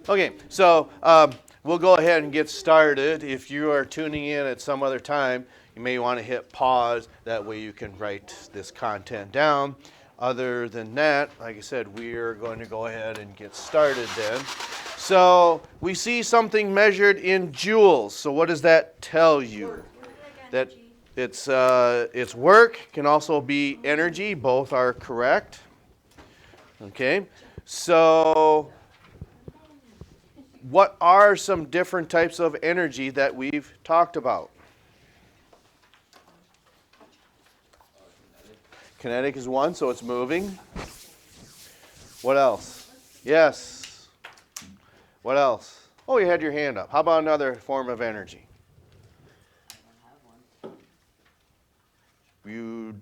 Okay, so we'll go ahead and get started. If you are tuning in at some other time, you may want to hit pause. That way you can write this content down. Other than that, like I said, we are going to go ahead and get started then. So we see something measured in joules. So what does that tell you? That it's work, can also be energy. Both are correct. Okay, so what are some different types of energy that we've talked about? Kinetic is one, so it's moving. What else? Yes. What else? Oh, you had your hand up. How about another form of energy? You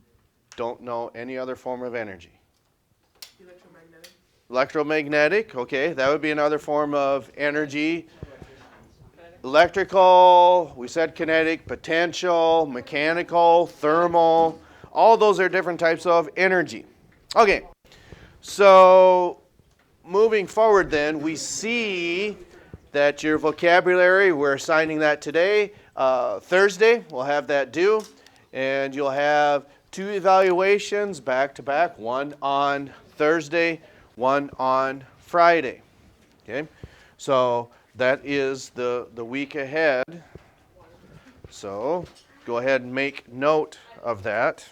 don't know any other form of energy? Electromagnetic. Electromagnetic, okay, that would be another form of energy. Electrical, we said kinetic, potential, mechanical, thermal. All those are different types of energy. Okay, so moving forward then, we see that your vocabulary, we're assigning that today. Thursday, we'll have that due. And you'll have 2 evaluations back to back, one on Thursday, one on Friday. Okay, so that is the week ahead. So go ahead and make note of that.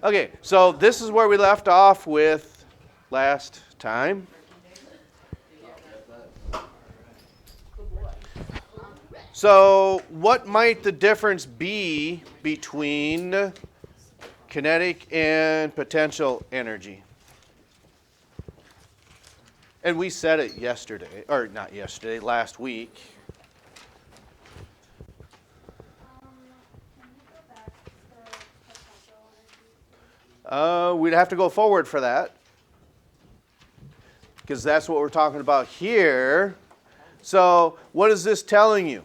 Okay, so this is where we left off with last time. So what might the difference be between kinetic and potential energy? And we said it yesterday, or not yesterday, last week. We'd have to go forward for that, because that's what we're talking about here. So what is this telling you?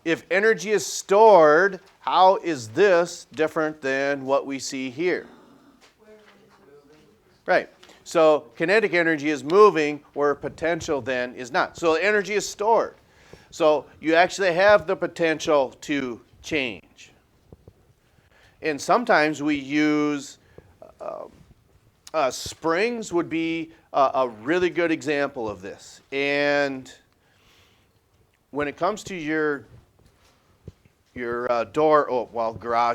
If energy is stored, how is this different than what we see here? Right. So kinetic energy is moving where potential then is not. So energy is stored. So you actually have the potential to change. And sometimes we use springs would be a really good example of this. And when it comes to your garage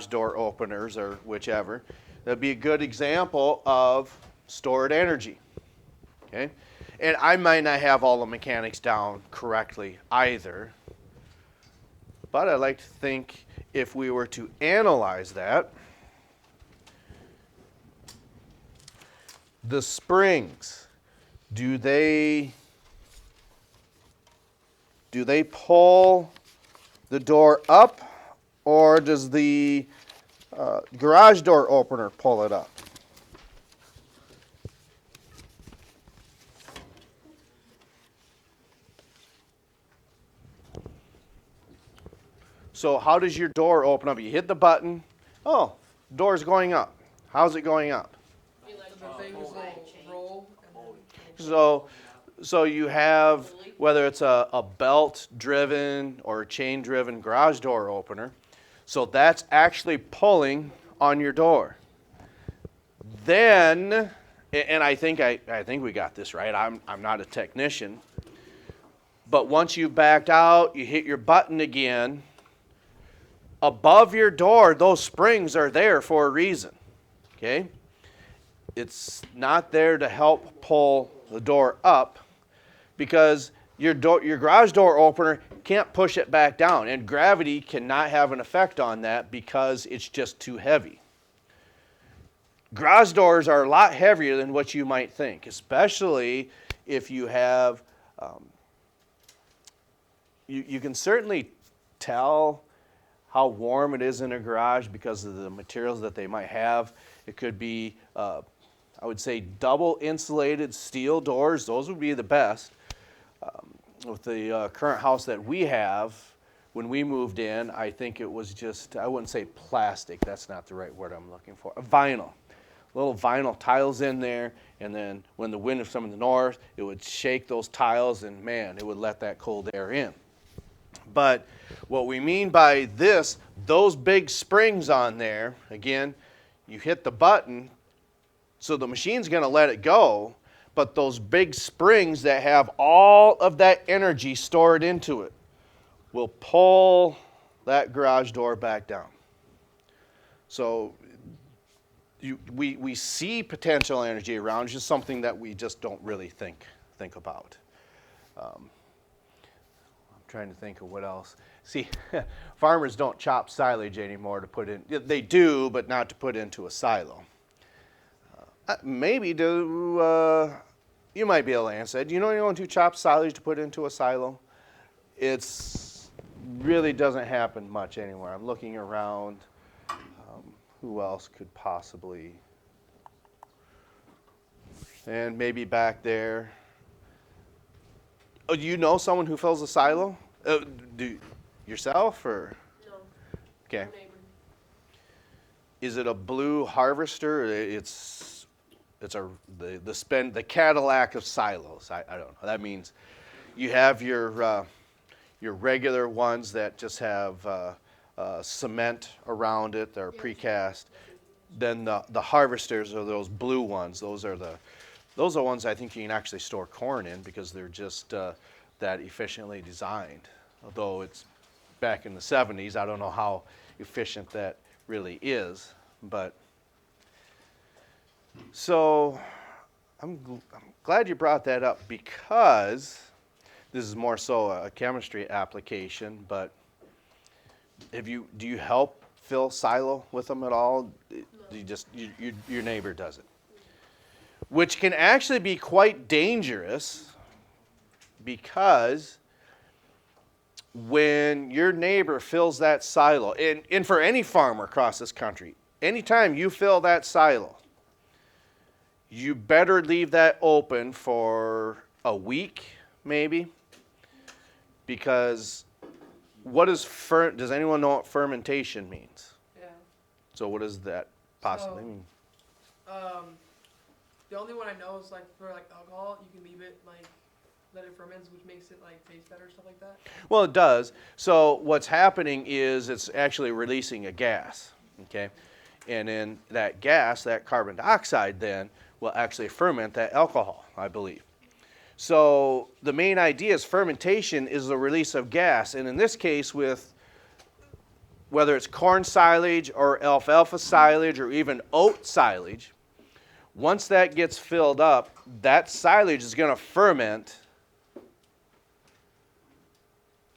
door openers or whichever, that'd be a good example of stored energy. Okay, and I might not have all the mechanics down correctly either, but I like to think if we were to analyze that, the springs, do they pull the door up, or does the garage door opener pull it up? So how does your door open up? You hit the button. Oh, door's going up. How's it going up? So you have, whether it's a belt-driven or chain-driven garage door opener, so that's actually pulling on your door. Then, and I think we got this right. I'm not a technician, but once you've backed out, you hit your button again. Above your door, those springs are there for a reason. Okay? It's not there to help pull the door up, because your garage door opener can't push it back down, and gravity cannot have an effect on that because it's just too heavy. Garage doors are a lot heavier than what you might think, especially if you have, you can certainly tell how warm it is in a garage because of the materials that they might have. It could be, I would say, double insulated steel doors. Those would be the best. With the current house that we have, when we moved in, I think it was just, I wouldn't say plastic. That's not the right word I'm looking for. Vinyl. little vinyl tiles in there, and then when the wind was from the north, it would shake those tiles, and man, it would let that cold air in. But what we mean by this, those big springs on there, again, you hit the button, so the machine's going to let it go, but those big springs that have all of that energy stored into it will pull that garage door back down. So we see potential energy around, it's just something that we just don't really think about. I'm trying to think of what else. See, farmers don't chop silage anymore to put in. They do, but not to put into a silo. Maybe do. You might be able to answer that. Do you know anyone who chops silage to put into a silo? It's really doesn't happen much anywhere. I'm looking around. Who else could possibly? And maybe back there. Oh, do you know someone who fills a silo? Do yourself or? No. Okay. No neighbor. Is it a blue harvester? It's the Cadillac of silos. I don't know. That means you have your regular ones that just have cement around it. They're precast. Then the harvesters are those blue ones. Those are ones I think you can actually store corn in because they're just that efficiently designed. Although it's back in the 70s, I don't know how efficient that really is. But so I'm glad you brought that up because this is more so a chemistry application. But do you help fill silo with them at all? No. Your neighbor does it, which can actually be quite dangerous because when your neighbor fills that silo, and for any farmer across this country, anytime you fill that silo, you better leave that open for a week, maybe, because does anyone know what fermentation means? Yeah. So what does that possibly mean? The only one I know is like for like alcohol, you can leave it like let it ferment, which makes it like taste better, stuff like that. Well, it does. So what's happening is it's actually releasing a gas, okay? And in that gas, that carbon dioxide then will actually ferment that alcohol, I believe. So the main idea is fermentation is the release of gas. And in this case, with whether it's corn silage or alfalfa silage or even oat silage, once that gets filled up, that silage is going to ferment.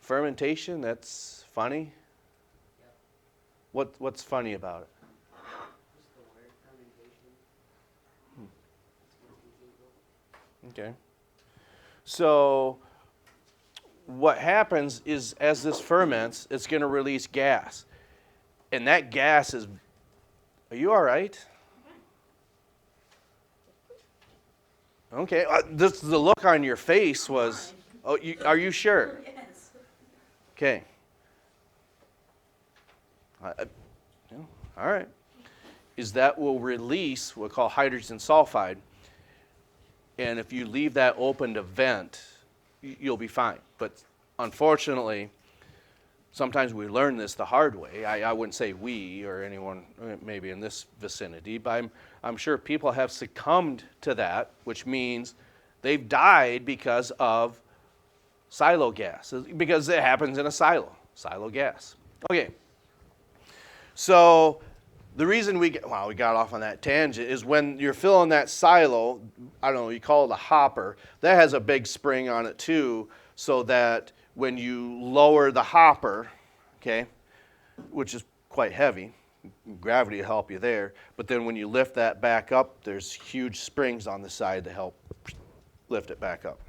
Fermentation, that's funny. What's funny about it? Just the word fermentation. Okay. So what happens is as this ferments, it's going to release gas. And that gas is, are you all right? Okay. The look on your face was, are you sure? Yes. Okay. All right. Is that will release what we call hydrogen sulfide. And if you leave that open to vent, you'll be fine. But unfortunately, sometimes we learn this the hard way. I wouldn't say we or anyone maybe in this vicinity, but I'm sure people have succumbed to that, which means they've died because of silo gas, because it happens in a silo gas. Okay. So the reason we got off on that tangent is when you're filling that silo, I don't know, you call it a hopper, that has a big spring on it too, so that when you lower the hopper, okay, which is quite heavy, gravity will help you there, but then when you lift that back up, there's huge springs on the side to help lift it back up.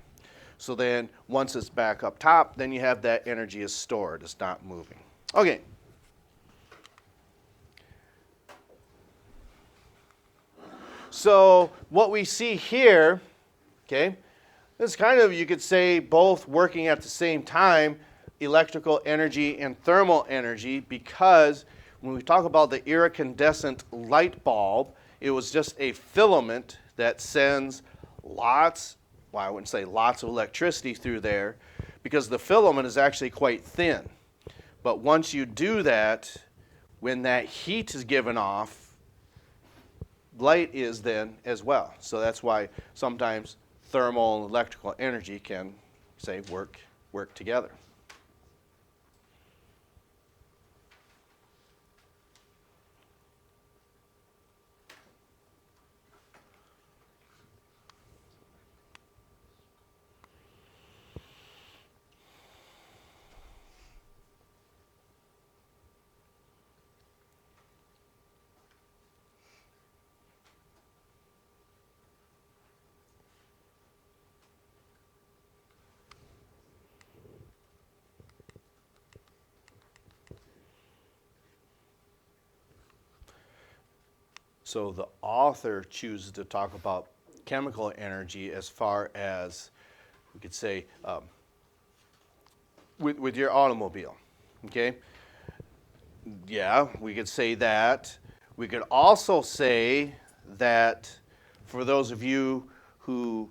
So then once it's back up top, then you have that energy is stored, it's not moving. Okay. So what we see here, okay, is kind of, you could say, both working at the same time, electrical energy and thermal energy, because when we talk about the iridescent light bulb, It was just a filament that sends lots, well, I wouldn't say lots of electricity through there, because the filament is actually quite thin. But once you do that, when that heat is given off, light is then as well. So that's why sometimes thermal and electrical energy can, say, work together. So the author chooses to talk about chemical energy as far as, we could say, with your automobile, okay? Yeah, we could say that. We could also say that for those of you who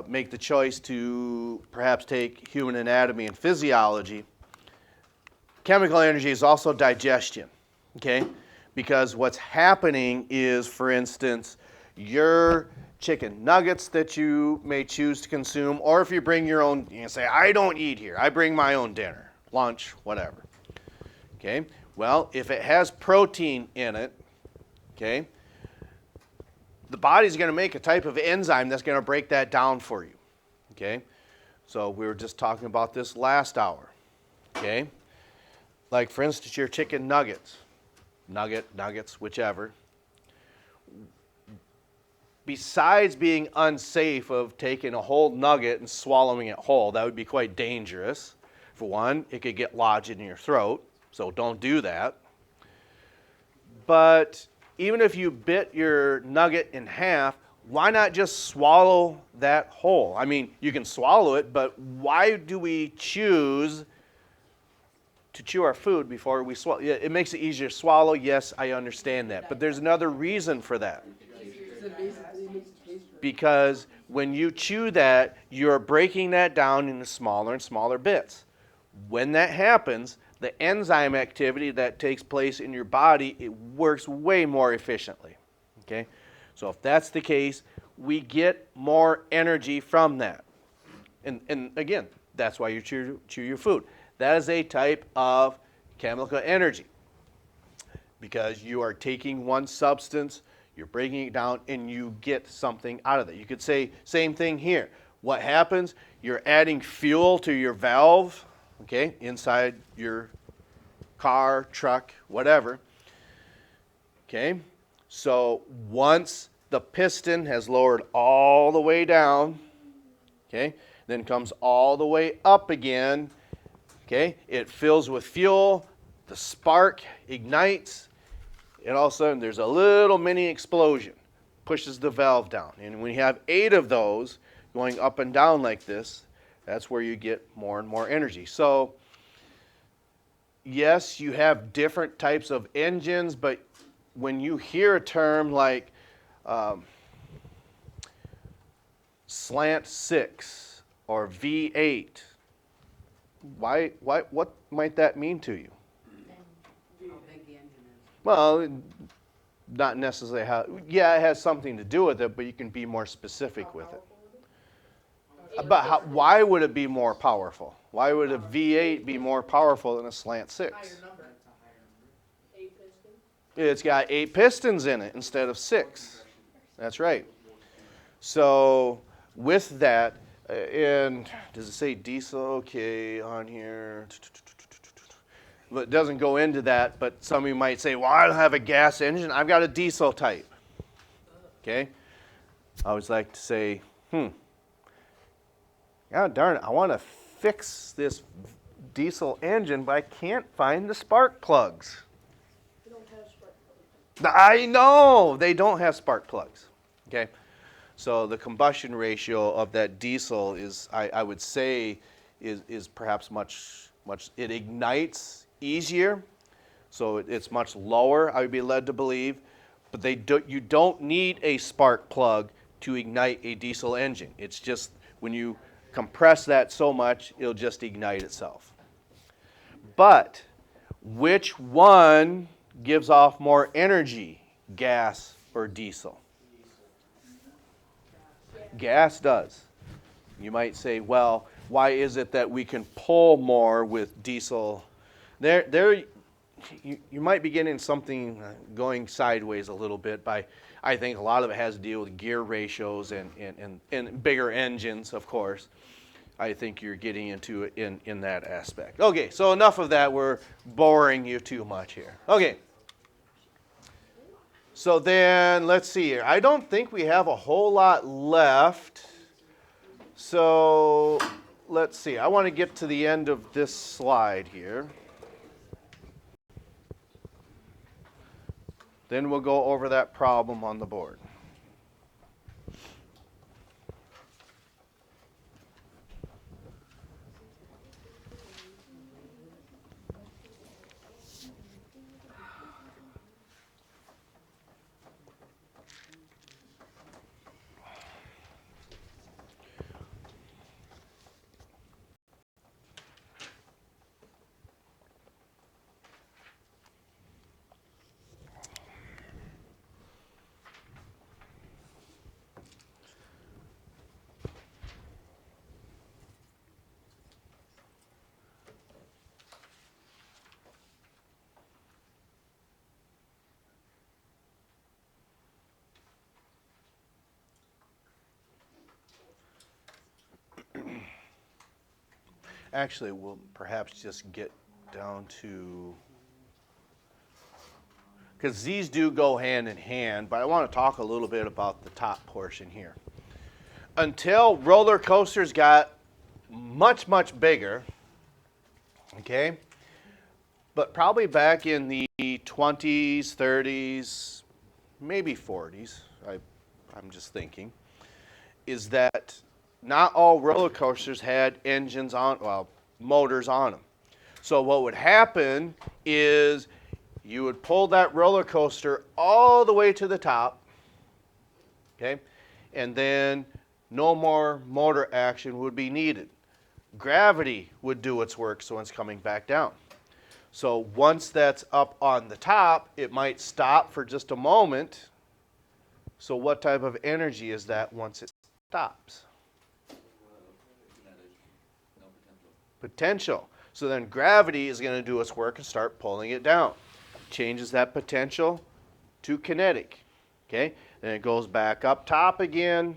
make the choice to perhaps take human anatomy and physiology, chemical energy is also digestion, okay? Because what's happening is, for instance, your chicken nuggets that you may choose to consume, or if you bring your own, you can say, I don't eat here, I bring my own dinner, lunch, whatever. Okay, well, if it has protein in it, okay, the body's going to make a type of enzyme that's going to break that down for you. Okay, so we were just talking about this last hour. Okay, like for instance, your chicken nuggets. Nuggets, whichever. Besides being unsafe of taking a whole nugget and swallowing it whole, that would be quite dangerous. For one, it could get lodged in your throat, so don't do that. But even if you bit your nugget in half, why not just swallow that whole? I mean, you can swallow it, but why do we choose to chew our food before we swallow? Yeah, it makes it easier to swallow. Yes, I understand that. But there's another reason for that. Because when you chew that, you're breaking that down into smaller and smaller bits. When that happens, the enzyme activity that takes place in your body, it works way more efficiently. Okay? So if that's the case, we get more energy from that. And again, that's why you chew your food. That is a type of chemical energy, because you are taking one substance, you're breaking it down, and you get something out of it. You could say, same thing here. What happens? You're adding fuel to your valve, okay, inside your car, truck, whatever. Okay, so once the piston has lowered all the way down, okay, then comes all the way up again. Okay, it fills with fuel, the spark ignites, and all of a sudden there's a little mini explosion, pushes the valve down. And when you have 8 of those going up and down like this, that's where you get more and more energy. So, yes, you have different types of engines, but when you hear a term like slant 6 or V8, what might that mean to you? Well, not necessarily how. Yeah, it has something to do with it, but you can be more specific with it. But why would it be more powerful? Why would a V8 be more powerful than a slant 6? It's got 8 pistons in it instead of 6. That's right. So with that, and does it say diesel? Okay, on here. But it doesn't go into that, but some of you might say, well, I don't have a gas engine. I've got a diesel type. Okay? I always like to say, God darn it, I want to fix this diesel engine, but I can't find the spark plugs. They don't have spark plugs. I know, they don't have spark plugs. Okay? So the combustion ratio of that diesel is, I would say, is perhaps much, it ignites easier, so it's much lower, I would be led to believe. But you don't need a spark plug to ignite a diesel engine. It's just when you compress that so much, it'll just ignite itself. But which one gives off more energy, gas or diesel? Gas does. You might say, well, why is it that we can pull more with diesel? You might be getting something going sideways a little bit by, I think a lot of it has to deal with gear ratios and bigger engines, of course. I think you're getting into it in that aspect. Okay, so enough of that. We're boring you too much here. Okay. So then, let's see here. I don't think we have a whole lot left. So let's see. I want to get to the end of this slide here. Then we'll go over that problem on the board. Actually, we'll perhaps just get down to, because these do go hand in hand, but I want to talk a little bit about the top portion here. Until roller coasters got much, much bigger, okay, but probably back in the 20s, 30s, maybe 40s, I'm just thinking, is that not all roller coasters had engines on, well, motors on them. So what would happen is you would pull that roller coaster all the way to the top, okay, and then no more motor action would be needed. Gravity would do its work, so it's coming back down. So once that's up on the top, it might stop for just a moment. So what type of energy is that once it stops? Potential. So then gravity is going to do its work and start pulling it down. Changes that potential to kinetic. Okay? Then it goes back up top again.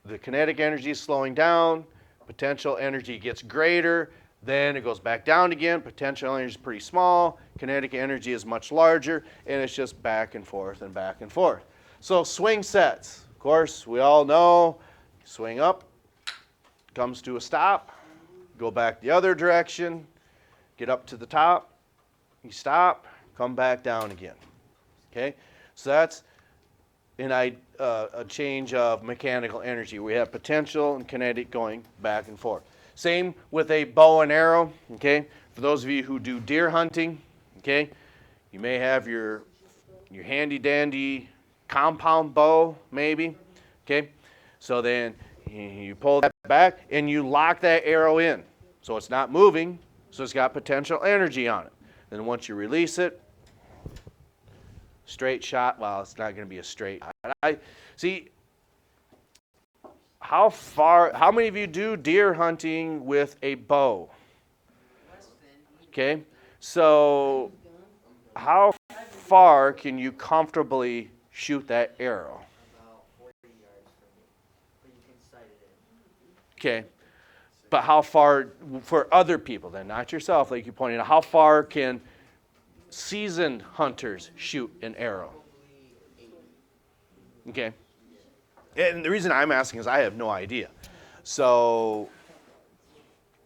The kinetic energy is slowing down. Potential energy gets greater. Then it goes back down again. Potential energy is pretty small. Kinetic energy is much larger. And it's just back and forth and back and forth. So swing sets. Of course, we all know. Swing up. Comes to a stop, go back the other direction, get up to the top, you stop, come back down again. Okay, so that's a change of mechanical energy. We have potential and kinetic going back and forth. Same with a bow and arrow. Okay, for those of you who do deer hunting, okay, you may have your handy dandy compound bow, maybe. Okay, so then you pull that back and you lock that arrow in. So it's not moving, so it's got potential energy on it. Then once you release it, straight shot, well, it's not going to be a straight shot. See, how many of you do deer hunting with a bow? Okay, so how far can you comfortably shoot that arrow? Okay, but how far, for other people then, not yourself, like you pointed out, how far can seasoned hunters shoot an arrow? Okay, and the reason I'm asking is I have no idea. So,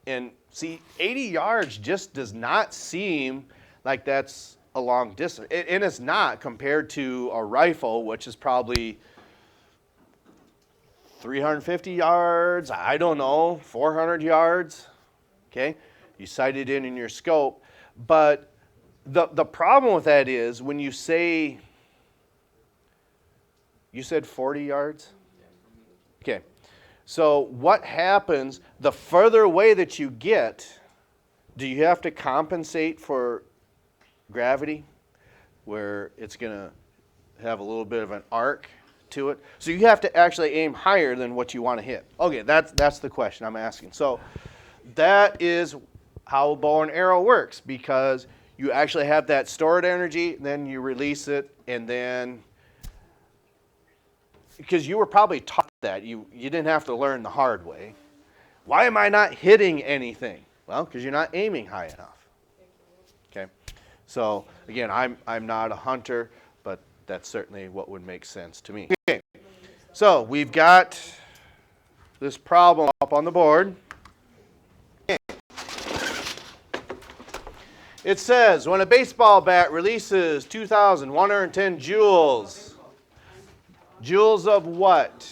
and see, 80 yards just does not seem like that's a long distance. And it's not compared to a rifle, which is probably 350 yards, I don't know, 400 yards, okay? You sight it in your scope, but The problem with that is when you say, you said 40 yards? Okay. So what happens, the further away that you get, do you have to compensate for gravity, where it's going to have a little bit of an arc to it? So you have to actually aim higher than what you want to hit. Okay, that's the question I'm asking. So that is how a bow and arrow works, because you actually have that stored energy, then you release it, and then, because you were probably taught that, you didn't have to learn the hard way. Why am I not hitting anything? Well, because you're not aiming high enough. Okay, so again, I'm not a hunter, but that's certainly what would make sense to me. Okay, so we've got this problem up on the board. It says, when a baseball bat releases 2,110 joules, joules of what?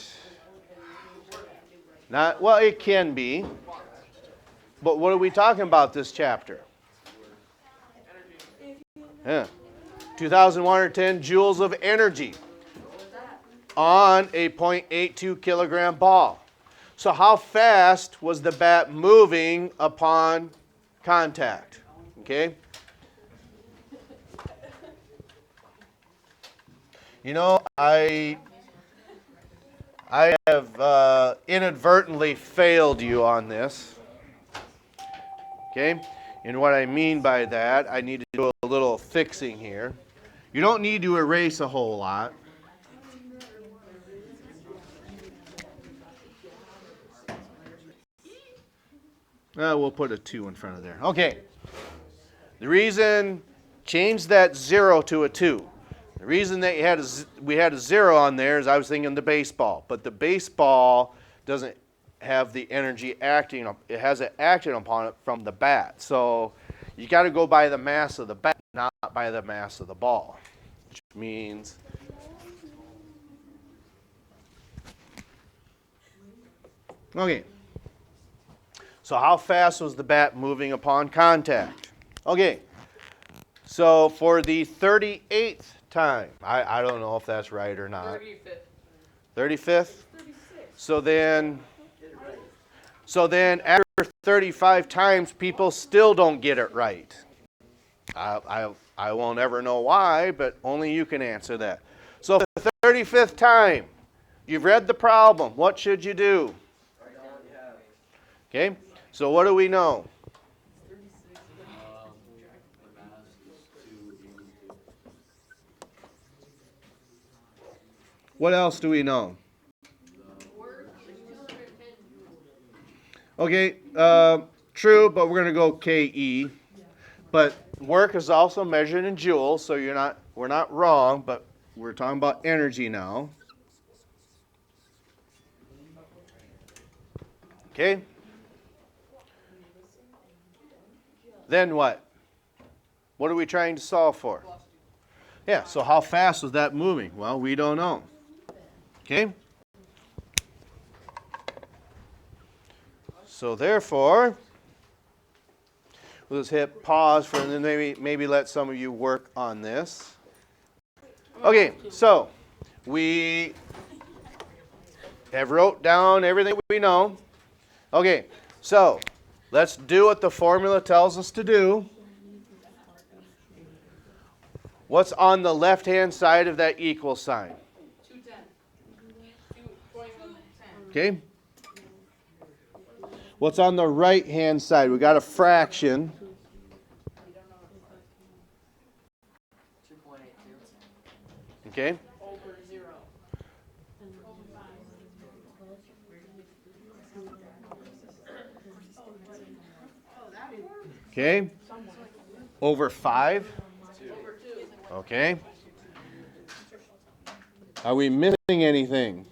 Not, well, it can be. But what are we talking about this chapter? Yeah. 2,110 joules of energy on a 0.82 kilogram ball. So how fast was the bat moving upon contact? Okay. You know, I have inadvertently failed you on this. Okay? And what I mean by that, I need to do a little fixing here. You don't need to erase a whole lot. We'll put a 2 in front of there. Okay. The reason, change that 0 to a 2. The reason that we had a 0 on there is I was thinking the baseball. But the baseball doesn't have the energy acting. It has it acting upon it from the bat. So you got to go by the mass of the bat, not by the mass of the ball. Which means okay. So how fast was the bat moving upon contact? Okay. So for the 38th time, I don't know if that's right or not. 35th? So then after 35 times, people still don't get it right. I won't ever know why, but only you can answer that. So the 35th time, you've read the problem. What should you do? Okay, so what do we know? What else do we know? Okay, true, but we're going to go KE. But work is also measured in joules, so we're not wrong, but we're talking about energy now. Okay? Then what? What are we trying to solve for? Yeah, so how fast was that moving? Well, we don't know. Okay? So therefore, we'll just hit pause for, and then maybe let some of you work on this. Okay, so we have wrote down everything we know. Okay, so let's do what the formula tells us to do. What's on the left-hand side of that equal sign? 210. 2.10. Okay. What's on the right-hand side? We got a fraction. 2.82. Okay. Over 0. Okay. Over 5. Over 2. Okay. Are we missing anything?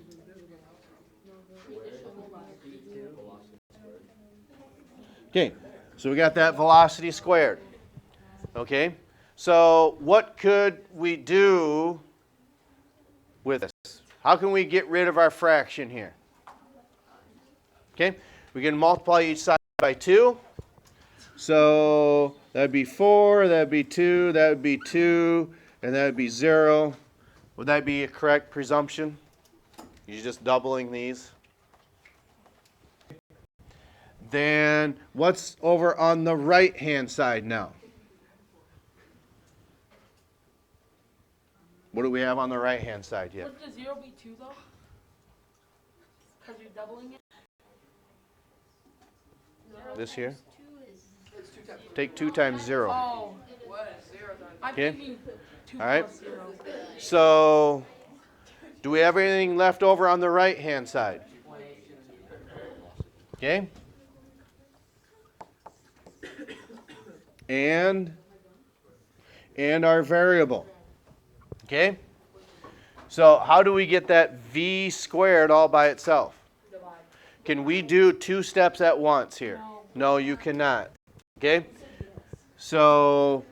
Okay, so we got that velocity squared. Okay, so what could we do with this? How can we get rid of our fraction here? Okay, we can multiply each side by 2. So that'd be 4, that'd be 2, that would be 2, and that would be 0. Would that be a correct presumption? You're just doubling these. Then what's over on the right-hand side now? What do we have on the right-hand side yet? Would the 0 be 2 though? Because you're doubling it? This here? It's 2 times. Take 2 times 0. Oh, what? 0 times. I'm Okay. thinking 2 All right. plus 0. So do we have anything left over on the right-hand side? Okay. And our variable. Okay? So how do we get that v squared all by itself? Divide. Can we do 2 steps at once here? No, you cannot. Okay? So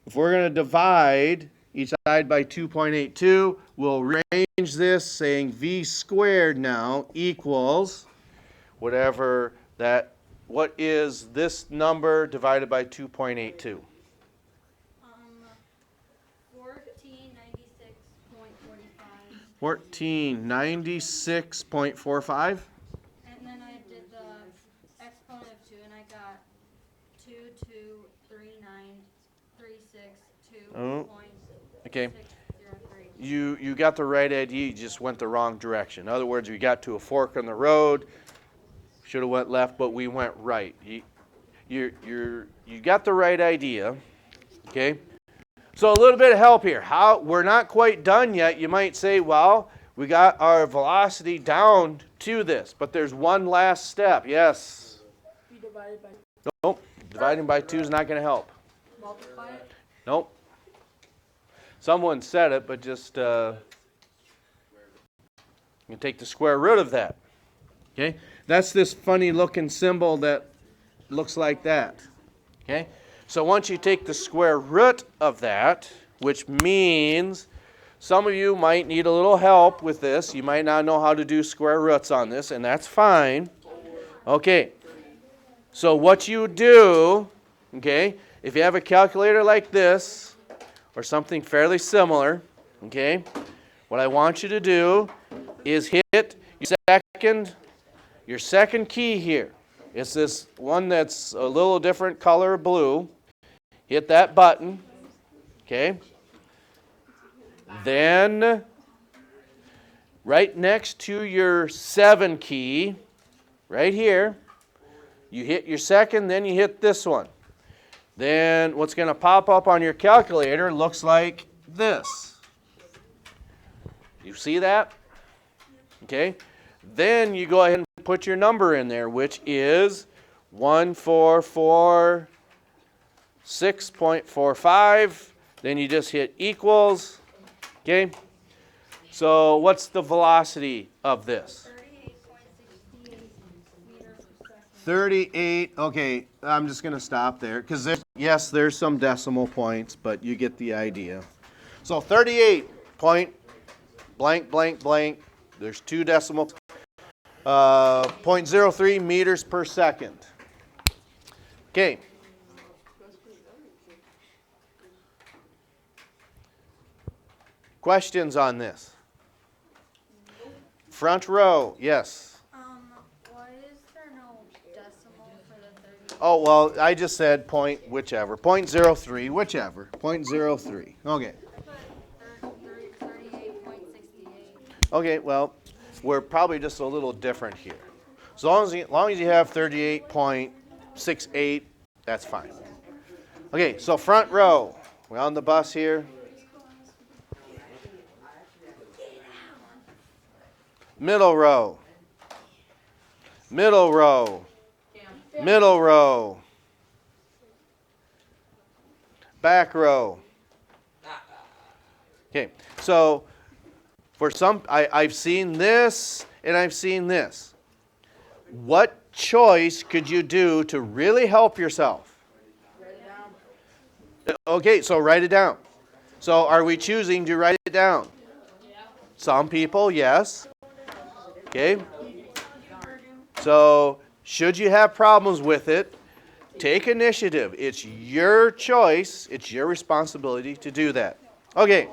if we're going to divide each side by 2.82, we'll rearrange this saying v squared now equals whatever that, what is this number divided by 2.82? 1496.45. And then I did the exponent of 2, and I got 2239362. Oh, okay. You got the right idea, you just went the wrong direction. In other words, we got to a fork in the road, should have went left, but we went right. You got the right idea, okay? So a little bit of help here. We're not quite done yet. You might say, well, we got our velocity down to this, but there's one last step. Yes? You divided by Nope. Dividing by 2 is not going to help. multiply it. Nope. Someone said it, but just you can take the square root of that. Okay? That's this funny looking symbol that looks like that. Okay? So once you take the square root of that, which means some of you might need a little help with this. You might not know how to do square roots on this, and that's fine. Okay. So what you do, okay, if you have a calculator like this or something fairly similar, okay, what I want you to do is hit your second key here. It's this one that's a little different color blue. Hit that button, okay? Then, right next to your 7 key, right here, you hit your second, then you hit this one. Then what's going to pop up on your calculator looks like this. You see that? Okay? Then you go ahead and put your number in there, which is 144.6.45. Then you just hit equals. Okay? So what's the velocity of this? 38.68 meters per second. 38. Okay, I'm just going to stop there because there's some decimal points, but you get the idea. So 38 point blank blank blank. There's 2 decimals. 0.03 meters per second. Okay. Questions on this? Front row, yes. Why is there no decimal for the 30? Oh, well, I just said point whichever. 0.03, whichever. 0.03. Okay. I put 38.68. Okay, well, we're probably just a little different here. As long as you have 38.68, that's fine. Okay, so front row. We're on the bus here. Middle row. Middle row. Middle row. Back row. Okay, so for some, I've seen this and I've seen this. What choice could you do to really help yourself? Write it down. Okay, so write it down. So are we choosing to write it down? Yeah. Some people, yes. Okay. So should you have problems with it, Take initiative. It's your choice. It's your responsibility to do that. Okay.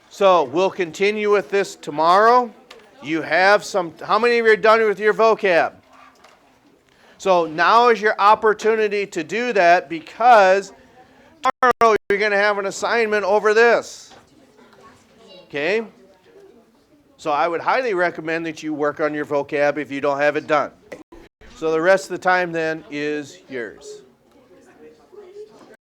So we'll continue with this tomorrow. You have some, how many of you are done with your vocab? So now is your opportunity to do that, because tomorrow you're going to have an assignment over this. Okay? So I would highly recommend that you work on your vocab if you don't have it done. So the rest of the time then is yours.